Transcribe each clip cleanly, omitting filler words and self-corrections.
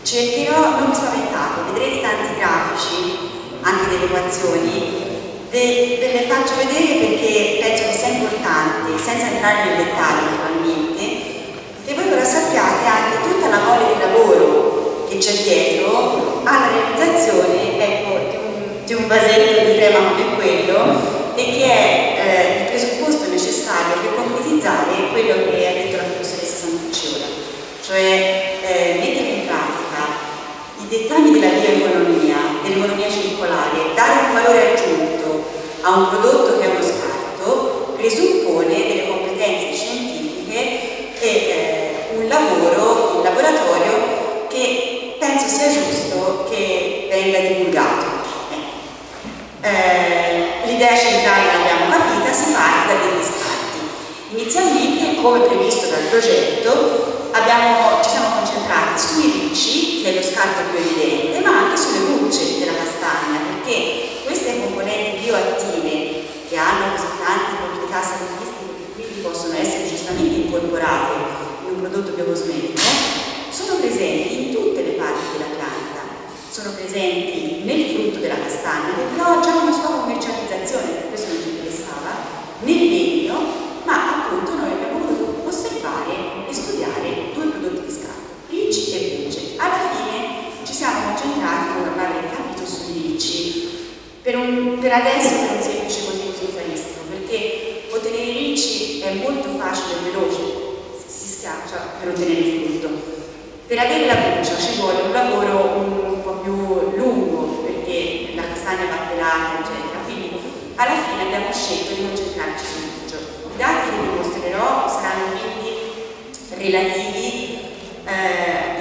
cercherò, non vi spaventate, vedrete tanti grafici, anche delle equazioni, ve le faccio vedere perché penso che sia importante, senza entrare nel dettaglio naturalmente, che voi però sappiate anche tutta la mole di lavoro che c'è dietro alla realizzazione, ecco, di un vasetto di crema come quello, e che è il presupposto necessario per concretizzare quello che ha detto la professoressa Santucciola, cioè mettere in pratica i dettagli della bioeconomia, dell'economia circolare, dare un valore aggiunto a un prodotto che è uno scarto, presuppone delle competenze scientifiche e un lavoro in laboratorio che penso sia giusto che venga divulgato. L'idea centrale l'abbiamo capita, si parte da degli scarti. Inizialmente, come previsto dal progetto, ci siamo concentrati sui ricci, che è lo scarto più evidente, ma anche sulle bucce della castagna, perché queste componenti bioattive, che hanno così tante proprietà salutistiche che quindi possono essere giustamente incorporate in un prodotto biocosmetico, sono presenti in tutte le parti della pianta. Sono presenti nel frutto della castagna, che però ha già una sua commercializzazione, per questo non ci interessava, nel legno, ma appunto noi abbiamo voluto osservare e studiare due prodotti di scarto, ricci e bucce. Alla fine ci siamo concentrati, come avrete capito, sui ricci, per adesso per un semplice motivo utilitaristico, perché ottenere i ricci è molto facile e veloce, si schiaccia per ottenere il frutto. Per avere la buccia ci vuole un lavoro un po' più lungo, perché la castagna va pelata, eccetera. Quindi alla fine abbiamo scelto di concentrarci sul riccio. I dati che vi mostrerò saranno quindi relativi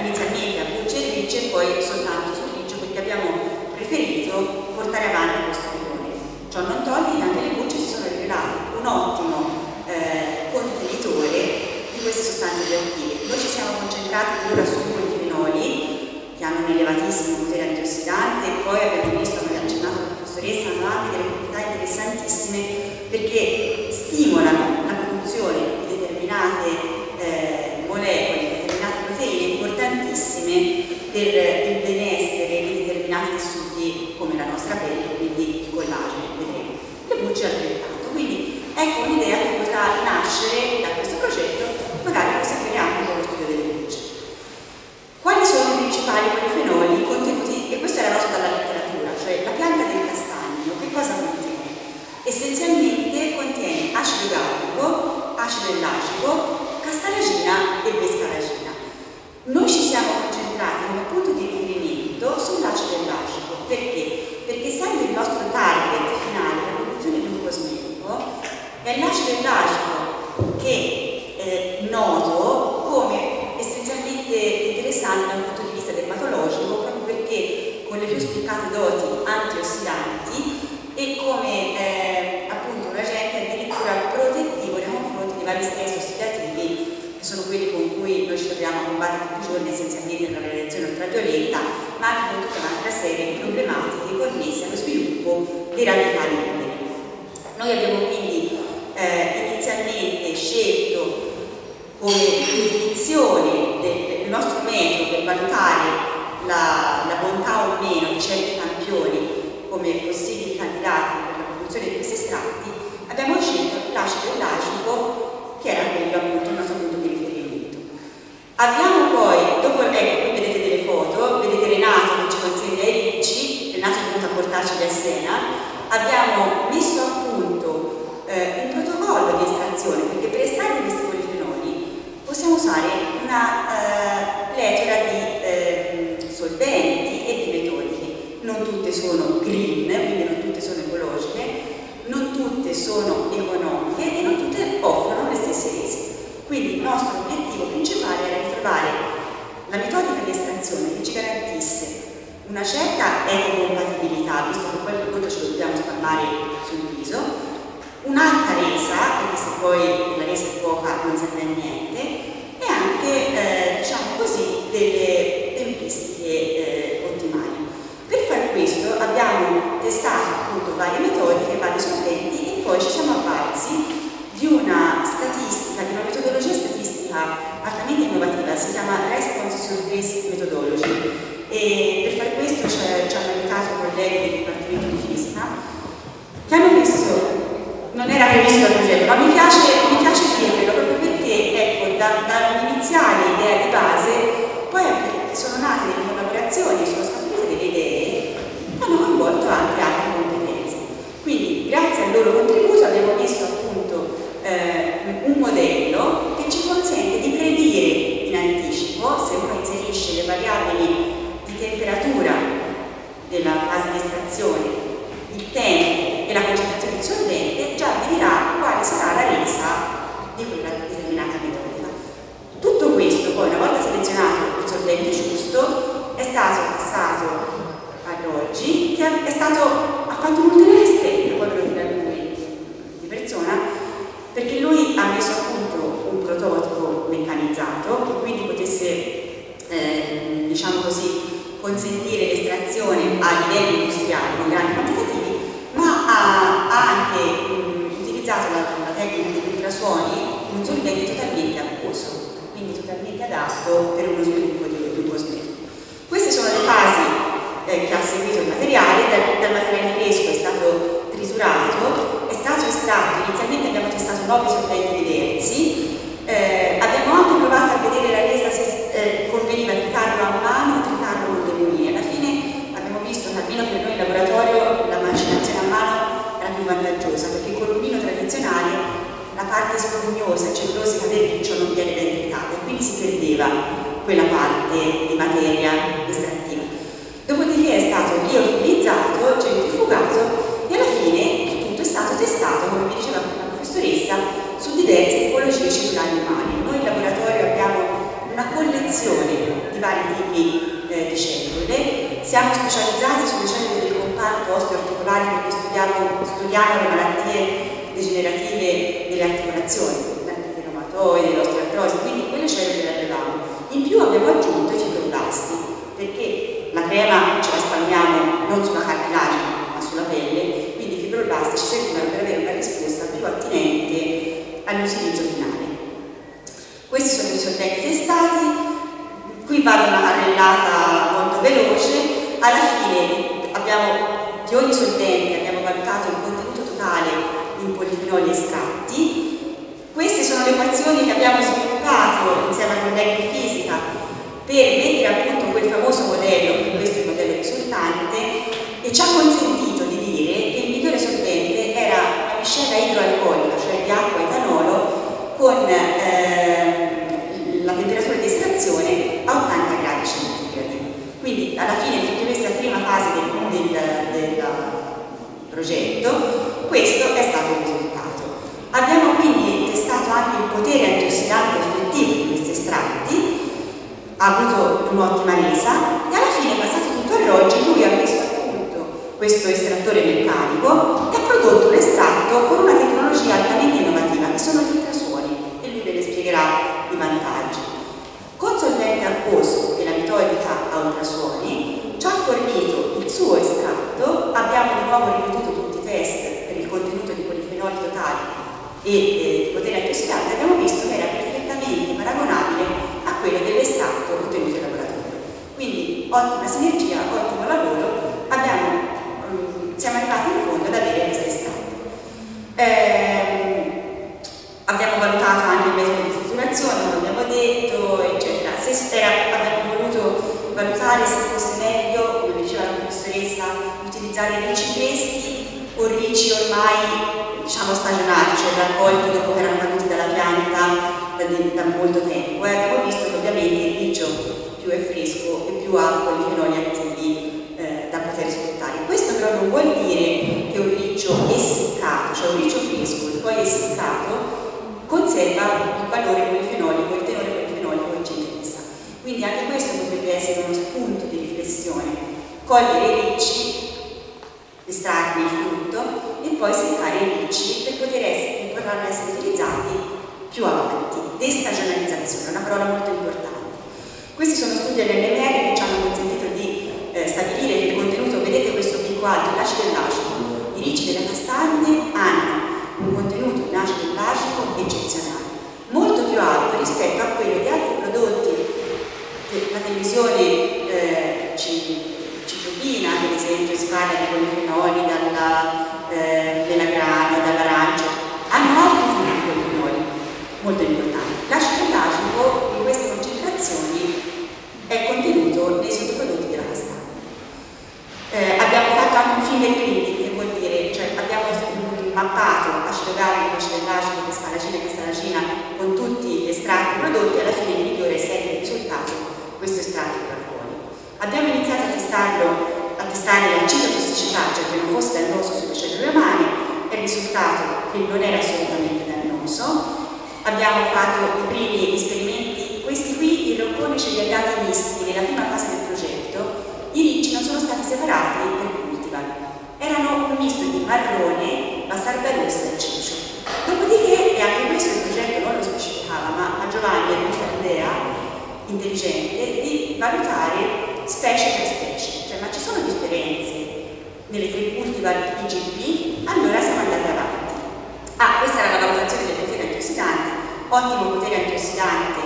inizialmente a bucce e ricci e poi soltanto sul riccio, perché abbiamo preferito portare avanti questo filone. Ciò non toglie che anche le bucce si sono rivelate un ottimo contenitore di queste sostanze bioattive. Noi ci siamo concentrati ora sui polifenoli, che hanno un elevatissimo potere antiossidante, e poi abbiamo visto, come ha accennato la professoressa, hanno anche delle proprietà interessantissime perché stimolano la produzione di determinate molecole, determinate proteine importantissime per il benessere di determinati tessuti come la nostra pelle, quindi il collagene, vedremo. Le bucce altrettanto. Quindi ecco un'idea che potrà nascere da questo progetto, magari proseguire anche con lo studio delle bucce. Quali sono i principali polifenoli contenuti? E questa è la nota dalla letteratura, cioè la pianta del castagno, che cosa contiene? Essenzialmente contiene acido gallico, acido ellagico, castalagina e bescaragina. Noi ci siamo concentrati come punto di riferimento sull'acido ellagico. Perché? Perché essendo il nostro target finale la produzione di un cosmetico, è l'acido ellagico che è noto come essenzialmente interessante da un punto di vista dermatologico, proprio perché con le più spiccate doti antiossidanti e come appunto un agente addirittura protettivo nei confronti di vari stress ossidativi, che sono quelli con cui noi ci troviamo a combattere tutti i giorni, essenzialmente nella radiazione ultravioletta, ma anche con tutta un'altra serie di problematiche connesse allo sviluppo dei radicali liberi. Noi abbiamo quindi inizialmente scelto come definizione del nostro metodo per valutare la bontà o meno di certi campioni come possibili candidati per la produzione di questi estratti, abbiamo scelto l'acido ellagico, che era quello appunto il nostro punto di riferimento. Abbiamo poi, dopo, ecco, qui vedete delle foto, vedete Renato che ci consegna i ricci, Renato è venuto a portarci da Siena. Abbiamo messo a punto un protocollo di estrazione, perché per estrarre questi polifenoli possiamo usare una pletora di solventi e di metodiche. Non tutte sono green, quindi non tutte sono ecologiche, non tutte sono economiche e non tutte offrono le stesse rese. Quindi il nostro obiettivo principale era di trovare la metodica di estrazione che ci garantisse una certa ecocompatibilità, visto che poi il prodotto ce lo dobbiamo spalmare sul viso, un'alta resa, perché se poi la resa è poca non serve a niente, e anche, diciamo così, delle tempistiche ottimali. Per fare questo abbiamo testato appunto varie metodiche, vari solventi, e poi ci siamo avvalsi di una statistica, di una metodologia statistica altamente innovativa, si chiama Response Surface Methodology, e per fare questo ci hanno aiutato colleghi del Dipartimento di Fisica che hanno messo, non era previsto dal progetto, ma mi piace dirvelo proprio perché, ecco, dall'iniziale idea di base poi sono nate delle collaborazioni, sono scaturite delle idee che hanno coinvolto anche altre competenze. Quindi grazie al loro contributo abbiamo visto appunto un modello che ci consente di predire in anticipo, se uno inserisce le variabili di temperatura della fase di estrazione, il tempo e la concentrazione di solvente, già vi dirà quale sarà la resa di quella determinata metodica. Tutto questo poi, una volta selezionato il solvente giusto, è stato passato ad oggi, che ha fatto un ulteriore step, poi ve lo dirà lui di persona, perché lui ha messo a punto un prototipo meccanizzato che quindi potesse, diciamo così, consentire l'estrazione a livelli industriali con grandi quantitativi, ma ha anche utilizzato la tecnica degli ultrasuoni in un solvente totalmente acquoso, quindi totalmente adatto per uno sviluppo di un cosmetico. Queste sono le fasi che ha seguito il materiale. Dal materiale fresco è stato triturato, è stato estratto, inizialmente abbiamo testato 9 solventi diversi, abbiamo anche provato a vedere la resa se conveniva tritarlo a mano o tritarlo con dei mulini. Alla fine abbiamo visto che almeno per noi in laboratorio la macinazione a mano era più vantaggiosa, perché con l'ulino tradizionale la parte spugnosa e cellulosica del riccio non viene ben tritata e quindi si perdeva quella parte di materia estrattiva. Dopodiché è stato liofilizzato, centrifugato e alla fine tutto è stato testato, come vi diceva la professoressa, su diverse tipologie cellulari umane. Noi in laboratorio abbiamo una collezione di vari tipi di cellule, siamo specializzati sulle cellule del comparto osteoarticolare perché studiamo le malattie degenerative delle articolazioni, le reumatoide, l'osteoartrosi, quindi quelle cellule le avevamo. In più abbiamo aggiunto i fibroblasti, perché la crema ce la spalmiamo non sulla cartilagine ma sulla pelle, quindi i fibroblasti ci servivano per avere una risposta più attinente all'utilizzo finale. Questi sono i solventi testati, qui vado una carrellata molto veloce. Alla fine di ogni solvente abbiamo valutato il contenuto totale in polifenoli estratti. Queste sono le equazioni che abbiamo sviluppato insieme ai colleghi di fisica per mettere a punto quel famoso modello, questo è il modello risultante, e ci ha consentito di dire che il migliore solvente era una miscela idroalcolica, cioè di acqua e etanolo, con la temperatura di estrazione a 80 gradi centigradi. Quindi alla fine di tutta questa prima fase del progetto, questo è stato il risultato. Abbiamo quindi testato anche il potere antiossidante effettivo di questi estratti, ha avuto un'ottima resa e alla fine, passato tutto all'oggi, lui ha messo a punto questo estrattore meccanico e ha prodotto l'estratto con una tecnologia altamente innovativa che sono gli ultrasuoni, e lui ve ne spiegherà i vantaggi. Con solvente acquoso e la metodica a ultrasuoni ci ha fornito il suo estratto, abbiamo di nuovo ripetuto tutti i test per il contenuto di polifenoli totali e potere antiossidante, abbiamo visto che era perfettamente paragonabile a quello dell'estratto ottenuto in laboratorio. Quindi ottima sinergia, ottimo lavoro, siamo arrivati in fondo ad avere questo estratto. Abbiamo valutato anche il metodo di triturazione, come abbiamo detto, eccetera. Abbiamo voluto valutare se fosse meglio, come diceva la professoressa, utilizzare ricci freschi o ricci ormai, diciamo, stagionati, cioè raccolti dopo che erano caduti dalla pianta da molto tempo. Abbiamo visto che ovviamente il riccio più è fresco e più ha polifenoli attivi da poter sfruttare. Questo però non vuol dire che un riccio essiccato, cioè un riccio fresco e poi essiccato, conserva il valore polifenolico, il tenore polifenolico che ci interessa. Quindi anche questo potrebbe essere uno spunto di riflessione: cogliere i ricci, estrarne il frutto e poi seccare i ricci per potranno essere utilizzati più avanti. Destagionalizzazione, una parola molto importante. Questi sono studi dell'NMR che ci hanno consentito di stabilire che il contenuto, vedete questo picco alto, l'acido ellagico, i ricci delle castagne hanno un contenuto in acido ellagico eccezionale, molto più alto rispetto a quello di altri prodotti che la televisione ci sostitutivo nei sottoprodotti della castagna. Abbiamo fatto anche un fingerprinting, che vuol dire, cioè abbiamo mappato acido gallico, acido ellagico, spalagina e castalagina con tutti gli estratti prodotti, e alla fine il migliore è sempre il risultato, questo estratto di alcoli. Abbiamo iniziato a testare la citotossicità, cioè che non fosse dannoso sulle cellule umane, e il risultato che non era assolutamente dannoso. Abbiamo fatto i primi esperimenti, questi qui i rocconi ce li ha dati misti nella prima fase del progetto, i ricci non sono stati separati per cultivar. Erano un misto di marrone, bastarda rossa e ciccio. Dopodiché, e anche questo il progetto non lo specificava, ma a Giovanni è venuta l'idea intelligente di valutare specie per specie, cioè ma ci sono differenze nelle tre cultivar IGP? Allora siamo andati avanti. Questa era la valutazione del potere antiossidante, ottimo potere antiossidante,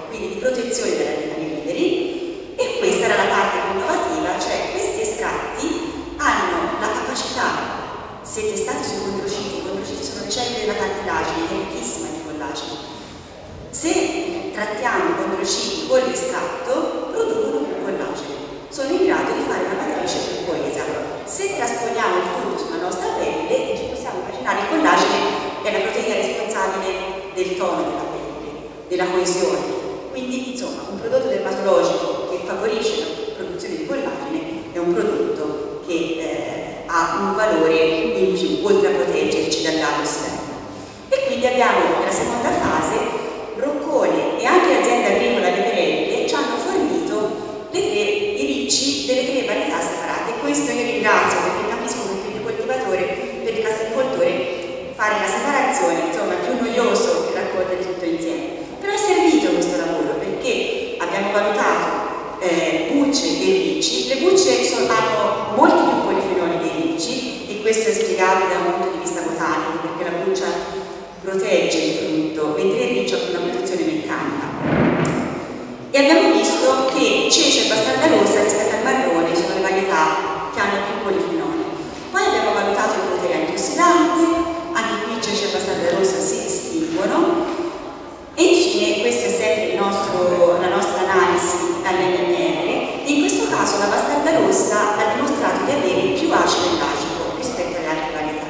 quindi di protezione dai radicali liberi, e questa era la parte innovativa, cioè questi estratti hanno la capacità, se testati sui condrociti, i condrociti sono le cellule della cartilagine, che è ricchissima di collagene. Se trattiamo i condrociti con l'estratto, producono più collagene, sono in grado di fare una matrice più coesa. Se trasponiamo il tutto sulla nostra pelle, ci possiamo immaginare il collagene è la proteina responsabile del tono della pelle, della coesione. Quindi, insomma, un prodotto dermatologico che favorisce la produzione di collagene è un prodotto che ha un valore in più, oltre a proteggerci dal danno esterno. E quindi abbiamo nella seconda fase Roccone e anche l'azienda agricola Le Perelle ci hanno fornito i ricci delle tre varietà separate. Questo io ringrazio, perché capisco che per il coltivatore, per il castanicoltore, fare la separazione insomma è più noioso che raccogliere tutto insieme. Però è servito questo lavoro, perché abbiamo valutato bucce e ricci. Le bucce hanno molti più polifenoli dei ricci, e questo è spiegabile da un punto di vista botanico, perché la buccia protegge il frutto, mentre il riccio ha una protezione meccanica. E abbiamo visto che cece e bastarda rossa rispetto al marrone sono le varietà che hanno più polifenoli. Poi abbiamo valutato il potere antiossidante, anche qui cece e bastarda rossa si distinguono. E infine, questa è sempre la nostra analisi all'NMR, e in questo caso la bastarda rossa ha dimostrato di avere più acido ellagico rispetto alle altre varietà.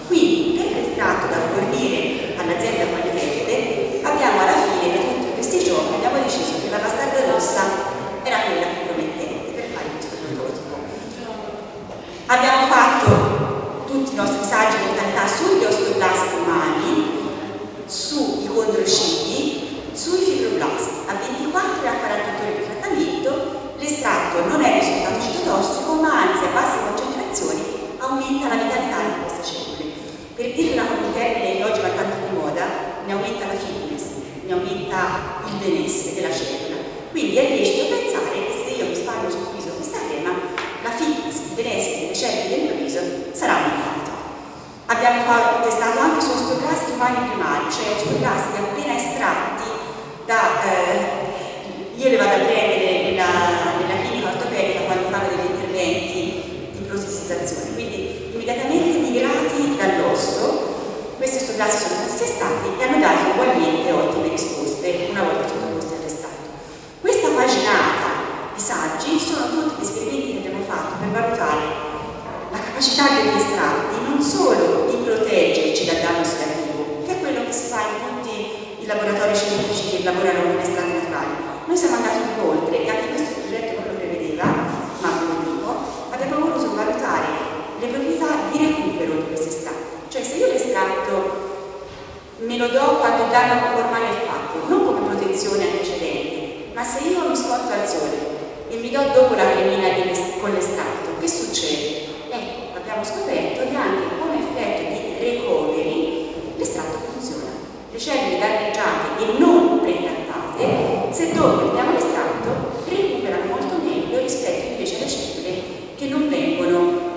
Quindi, per l'estratto da fornire all'azienda Qualitette, abbiamo alla fine, per tutti questi giochi, abbiamo deciso che la bastarda rossa era quella più promettente per fare questo prototipo. Abbiamo fatto tutti i nostri saggi di botanica sugli osteoblasti umani, sui condrociti, sui fibroblasti. A 24 e a 48 ore di trattamento l'estratto non è risultato citotossico, ma anzi a basse concentrazioni aumenta la vitalità di queste cellule. Per dirla con un termine che oggi va tanto di moda, ne aumenta la fitness, ne aumenta il benessere della cellula. Quindi è lecito pensare che se io mi spalmo sul viso questa crema, la fitness, il benessere delle cellule del mio viso sarà aumentato. Abbiamo testato anche su osteoblasti umani primari, cioè osteoblasti appena estratti io le vado a prendere nella clinica ortopedica quando fanno degli interventi di prosesizzazione, quindi immediatamente migrati dall'osso. Questi osteoblasti sono stati testati e hanno dato ugualmente ottime risposte una volta sottoposti al testato. Questa paginata di saggi sono tutti gli esperimenti che abbiamo fatto per valutare la capacità degli estratti non solo di proteggerci dal danno ossidativo, che è quello che si fa in tutti i laboratori scientifici che lavorano con estratti naturali. Noi siamo andati un po' oltre, e anche questo progetto non lo prevedeva, ma come dico, abbiamo voluto valutare le proprietà di recupero di questi estratti. Cioè, se io l'estratto me lo do quando il danno ormai è fatto, non come protezione antecedente, ma se io mi scotto al sole e mi do dopo la cremina con l'estratto, che succede? Ecco, abbiamo scoperto che anche come effetto di recovery l'estratto funziona. Le cellule danneggiate e non pretrattate, se dopo diamo l'estratto, recuperano molto meglio rispetto invece alle cellule che non vengono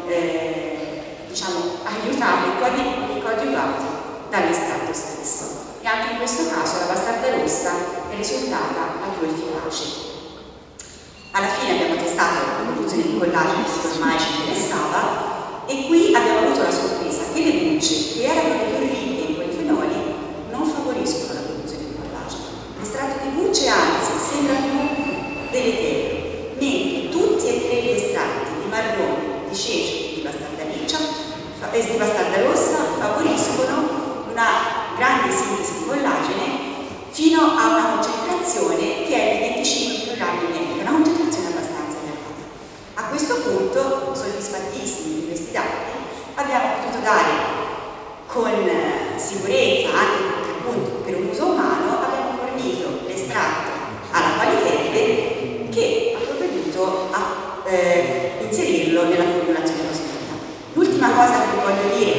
diciamo, aiutate, coadiuvate dall'estratto stesso. E anche in questo caso la bastarda rossa è risultata la più efficace. Alla fine abbiamo testato la produzione di collagene che ormai ci interessava, e qui abbiamo avuto la sorpresa che le bucce, che erano le più ricche in polifenoli, non favoriscono la produzione di collagene. L'estratto di bucce anzi sembra più deleterio, mentre punto, soddisfattissimi di questi dati, abbiamo potuto dare con sicurezza, anche perché appunto per un uso umano, abbiamo fornito l'estratto alla qualitete che ha provveduto a inserirlo nella formulazione cosmetica. L'ultima cosa che vi voglio dire,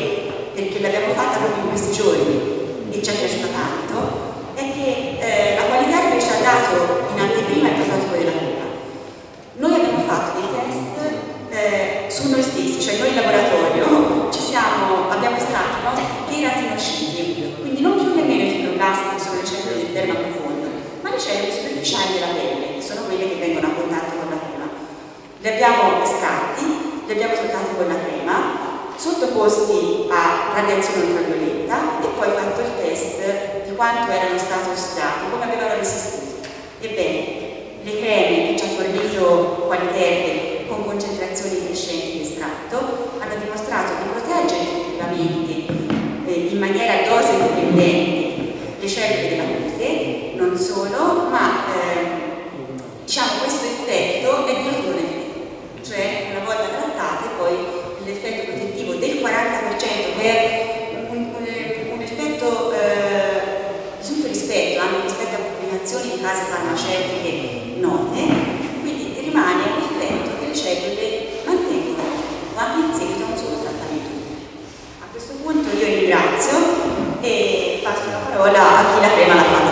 perché l'abbiamo fatta proprio in questi giorni e ci è piaciuta tanto, è che la qualità ci ha dato in anteprima il prototipo della cura. Noi abbiamo fatto dei test su noi stessi, cioè noi in laboratorio abbiamo estratto i nostri cheratinociti, quindi non più nemmeno i fibroblasti che sono le cellule del derma profondo, ma le cellule superficiali della pelle, che sono quelle che vengono a contatto con la crema. Li abbiamo estratti, li abbiamo trattati con la crema, sottoposti a radiazione ultravioletta e poi fatto il test di quanto erano stati ossidati, come avevano resistito. Ebbene, le creme che ci ha fornito Qualiterbe con concentrazioni crescenti di estratto hanno dimostrato di proteggere effettivamente in maniera dose dipendente le cellule della cute, non solo, ma diciamo questo effetto è duraturo nel tempo, cioè una volta trattate poi l'effetto protettivo del 40% che è un effetto di tutto rispetto, anche rispetto a pubblicazioni di case farmaceutiche note, quindi rimane un effetto che le cellule mantengono anche in seguito a un solo trattamento. A questo punto io ringrazio e passo la parola a chi la crema l'ha fatta.